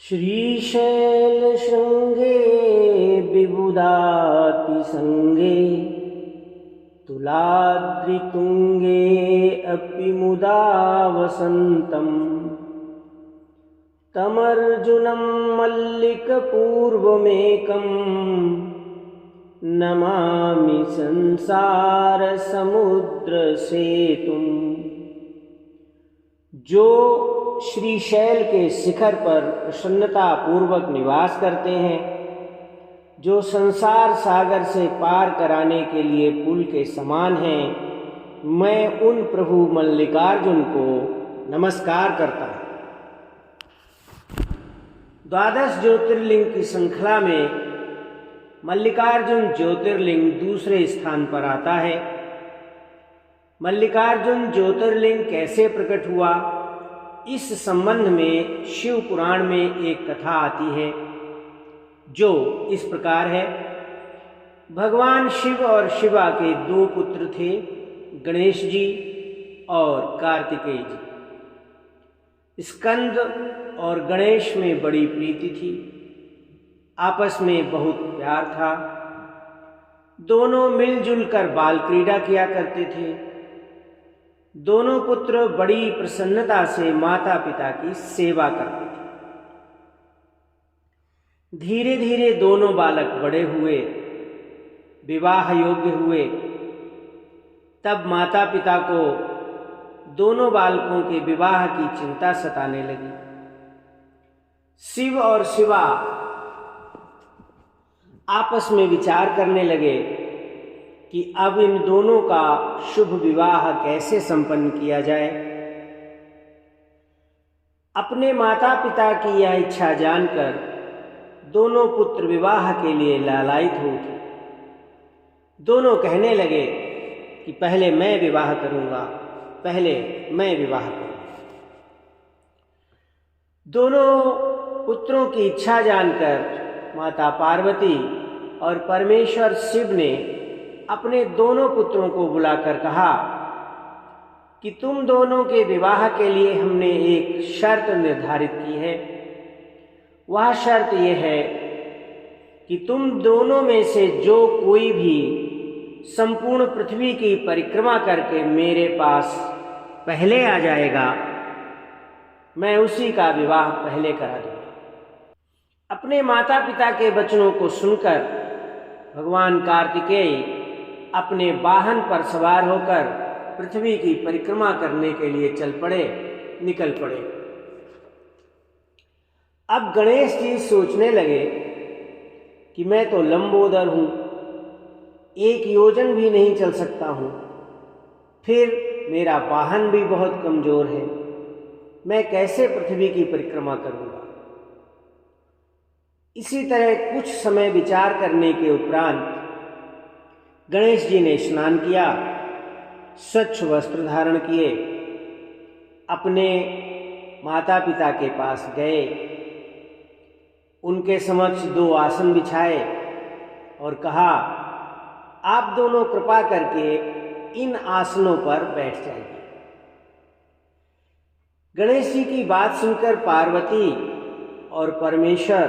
श्रीशैलशृङ्गे विबुधातिसङ्गे तुलाद्रितुङ्गे अपि मुदा वसन्तम् तमर्जुनं मल्लिकपूर्वमेकं नमामि संसारसमुद्रसेतुम्। जो श्रीशैल के शिखर पर प्रसन्नता पूर्वक निवास करते हैं, जो संसार सागर से पार कराने के लिए पुल के समान हैं, मैं उन प्रभु मल्लिकार्जुन को नमस्कार करता हूँ। द्वादश ज्योतिर्लिंग की श्रृंखला में मल्लिकार्जुन ज्योतिर्लिंग दूसरे स्थान पर आता है। मल्लिकार्जुन ज्योतिर्लिंग कैसे प्रकट हुआ, इस संबंध में शिव पुराण में एक कथा आती है जो इस प्रकार है। भगवान शिव और शिवा के दो पुत्र थे, गणेश जी और कार्तिकेय जी। स्कंद और गणेश में बड़ी प्रीति थी, आपस में बहुत प्यार था। दोनों मिलजुल कर बाल क्रीड़ा किया करते थे। दोनों पुत्र बड़ी प्रसन्नता से माता पिता की सेवा करते थे। धीरे धीरे दोनों बालक बड़े हुए, विवाह योग्य हुए। तब माता पिता को दोनों बालकों के विवाह की चिंता सताने लगी। शिव और शिवा आपस में विचार करने लगे कि अब इन दोनों का शुभ विवाह कैसे संपन्न किया जाए। अपने माता पिता की यह इच्छा जानकर दोनों पुत्र विवाह के लिए लालायित हो उठे। दोनों कहने लगे कि पहले मैं विवाह करूंगा, पहले मैं विवाह करूंगा। दोनों पुत्रों की इच्छा जानकर माता पार्वती और परमेश्वर शिव ने अपने दोनों पुत्रों को बुलाकर कहा कि तुम दोनों के विवाह के लिए हमने एक शर्त निर्धारित की है। वह शर्त यह है कि तुम दोनों में से जो कोई भी संपूर्ण पृथ्वी की परिक्रमा करके मेरे पास पहले आ जाएगा, मैं उसी का विवाह पहले करा दूंगा। अपने माता पिता के वचनों को सुनकर भगवान कार्तिकेय अपने वाहन पर सवार होकर पृथ्वी की परिक्रमा करने के लिए निकल पड़े। अब गणेश जी सोचने लगे कि मैं तो लंबोदर हूं, 1 योजन भी नहीं चल सकता हूं, फिर मेरा वाहन भी बहुत कमजोर है, मैं कैसे पृथ्वी की परिक्रमा करूंगा। इसी तरह कुछ समय विचार करने के उपरांत गणेश जी ने स्नान किया, स्वच्छ वस्त्र धारण किए, अपने माता पिता के पास गए, उनके समक्ष 2 आसन बिछाए और कहा, आप दोनों कृपा करके इन आसनों पर बैठ जाइए। गणेश जी की बात सुनकर पार्वती और परमेश्वर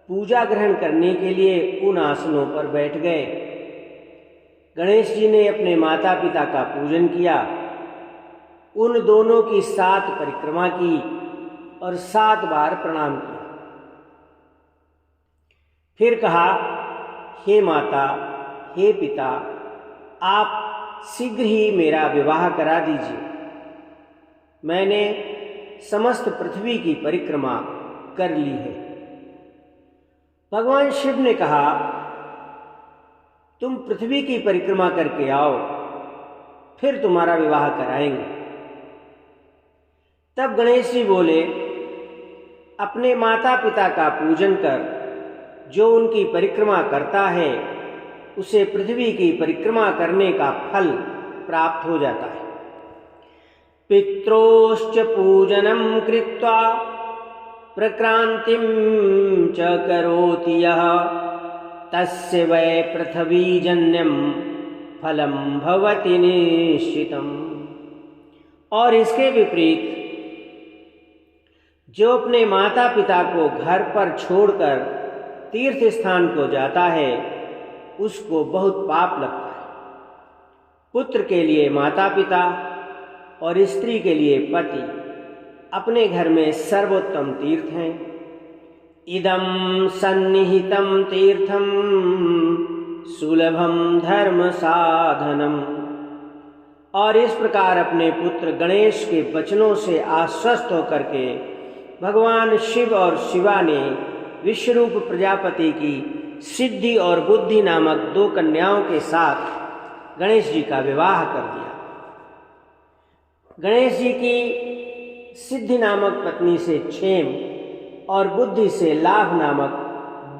पूजा ग्रहण करने के लिए उन आसनों पर बैठ गए। गणेश जी ने अपने माता पिता का पूजन किया, उन दोनों की 7 परिक्रमा की और 7 बार प्रणाम किया। फिर कहा, हे माता, हे पिता, आप शीघ्र ही मेरा विवाह करा दीजिए। मैंने समस्त पृथ्वी की परिक्रमा कर ली है। भगवान शिव ने कहा, तुम पृथ्वी की परिक्रमा करके आओ, फिर तुम्हारा विवाह कराएंगे। तब गणेश जी बोले, अपने माता पिता का पूजन कर जो उनकी परिक्रमा करता है, उसे पृथ्वी की परिक्रमा करने का फल प्राप्त हो जाता है। पित्रोश्च पूजनं कृत्वा प्रक्रांतिं च करोति यः तस्य वै पृथ्वीजन्यं फलं भवति निश्चितम्। और इसके विपरीत जो अपने माता पिता को घर पर छोड़कर तीर्थ स्थान को जाता है उसको बहुत पाप लगता है। पुत्र के लिए माता पिता और स्त्री के लिए पति अपने घर में सर्वोत्तम तीर्थ हैं। इदं सन्निहितं तीर्थं सुलभम धर्म साधनम। और इस प्रकार अपने पुत्र गणेश के वचनों से आश्वस्त होकर के भगवान शिव और शिवा ने विश्वरूप प्रजापति की सिद्धि और बुद्धि नामक 2 कन्याओं के साथ गणेश जी का विवाह कर दिया। गणेश जी की सिद्धि नामक पत्नी से क्षेम और बुद्धि से लाभ नामक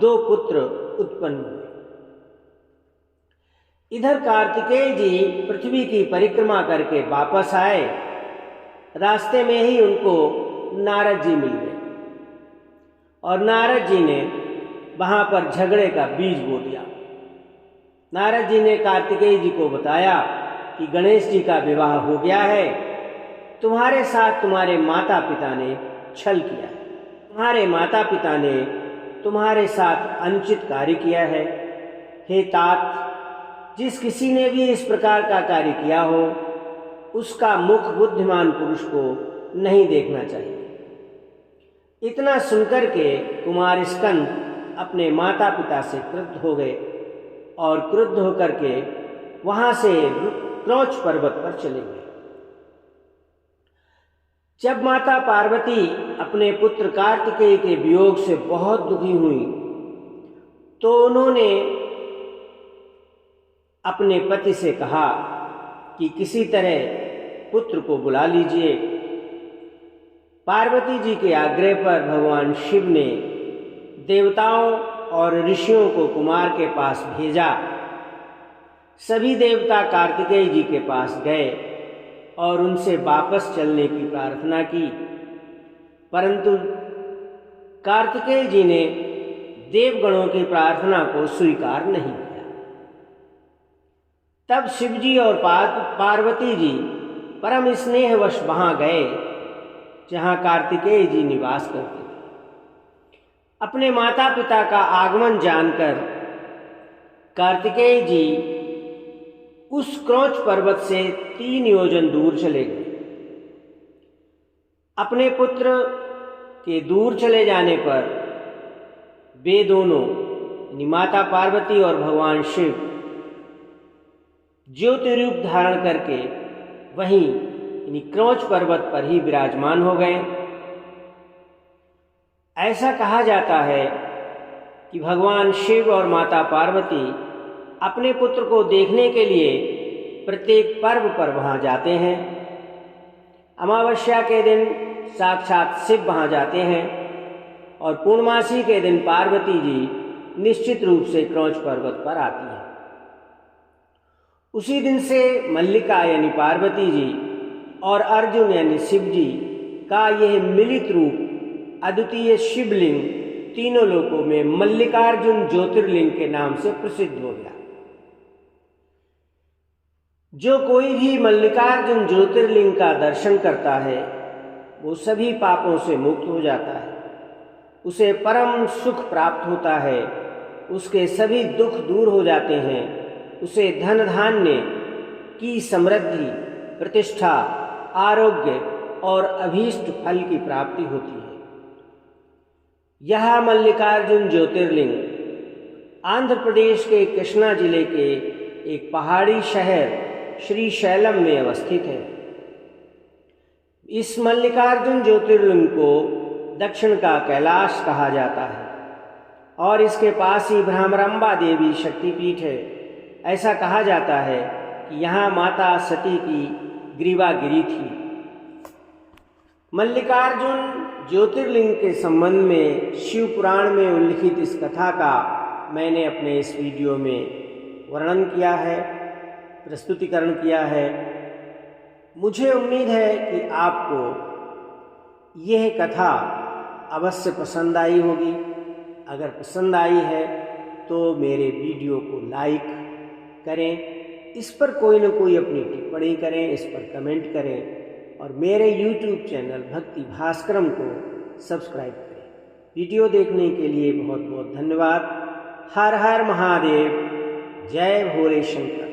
2 पुत्र उत्पन्न हुए। इधर कार्तिकेय जी पृथ्वी की परिक्रमा करके वापस आए। रास्ते में ही उनको नारद जी मिल गए और नारद जी ने वहां पर झगड़े का बीज बो दिया। नारद जी ने कार्तिकेय जी को बताया कि गणेश जी का विवाह हो गया है, तुम्हारे साथ तुम्हारे माता पिता ने छल किया है, तुम्हारे माता पिता ने तुम्हारे साथ अनुचित कार्य किया है। हे तात, जिस किसी ने भी इस प्रकार का कार्य किया हो उसका मुख बुद्धिमान पुरुष को नहीं देखना चाहिए। इतना सुनकर के कुमार स्कंद अपने माता पिता से क्रुद्ध हो गए और क्रुद्ध होकर के वहां से क्रौच पर्वत पर चले गए। जब माता पार्वती अपने पुत्र कार्तिकेय के वियोग से बहुत दुखी हुई तो उन्होंने अपने पति से कहा कि किसी तरह पुत्र को बुला लीजिए। पार्वती जी के आग्रह पर भगवान शिव ने देवताओं और ऋषियों को कुमार के पास भेजा। सभी देवता कार्तिकेय जी के पास गए और उनसे वापस चलने की प्रार्थना की, परंतु कार्तिकेय जी ने देवगणों की प्रार्थना को स्वीकार नहीं किया। तब शिवजी और पार्वती जी परम स्नेहवश वहां गए जहां कार्तिकेय जी निवास करते थे। अपने माता पिता का आगमन जानकर कार्तिकेय जी उस क्रौच पर्वत से 3 योजन दूर चले गए। अपने पुत्र के दूर चले जाने पर वे दोनों माता पार्वती और भगवान शिव ज्योति रूप धारण करके वहीं क्रौच पर्वत पर ही विराजमान हो गए। ऐसा कहा जाता है कि भगवान शिव और माता पार्वती अपने पुत्र को देखने के लिए प्रत्येक पर्व पर वहां जाते हैं। अमावस्या के दिन साक्षात शिव वहां जाते हैं और पूर्णमासी के दिन पार्वती जी निश्चित रूप से क्रौच पर्वत पर आती हैं। उसी दिन से मल्लिका यानी पार्वती जी और अर्जुन यानी शिव जी का यह मिलित रूप अद्वितीय शिवलिंग तीनों लोकों में मल्लिकार्जुन ज्योतिर्लिंग के नाम से प्रसिद्ध हो गया। जो कोई भी मल्लिकार्जुन ज्योतिर्लिंग का दर्शन करता है वो सभी पापों से मुक्त हो जाता है, उसे परम सुख प्राप्त होता है, उसके सभी दुख दूर हो जाते हैं, उसे धन धान्य की समृद्धि, प्रतिष्ठा, आरोग्य और अभीष्ट फल की प्राप्ति होती है। यह मल्लिकार्जुन ज्योतिर्लिंग आंध्र प्रदेश के कृष्णा जिले के एक पहाड़ी शहर श्री शैलम में अवस्थित है। इस मल्लिकार्जुन ज्योतिर्लिंग को दक्षिण का कैलाश कहा जाता है और इसके पास ही भ्रामरंबा देवी शक्तिपीठ है। ऐसा कहा जाता है कि यहाँ माता सती की ग्रीवागिरी थी। मल्लिकार्जुन ज्योतिर्लिंग के संबंध में शिव पुराण में उल्लिखित इस कथा का मैंने अपने इस वीडियो में वर्णन किया है, प्रस्तुतिकरण किया है। मुझे उम्मीद है कि आपको यह कथा अवश्य पसंद आई होगी। अगर पसंद आई है तो मेरे वीडियो को लाइक करें, इस पर कोई न कोई अपनी टिप्पणी करें, इस पर कमेंट करें और मेरे YouTube चैनल भक्ति भास्करम को सब्सक्राइब करें। वीडियो देखने के लिए बहुत बहुत धन्यवाद। हर हर महादेव। जय भोले शंकर।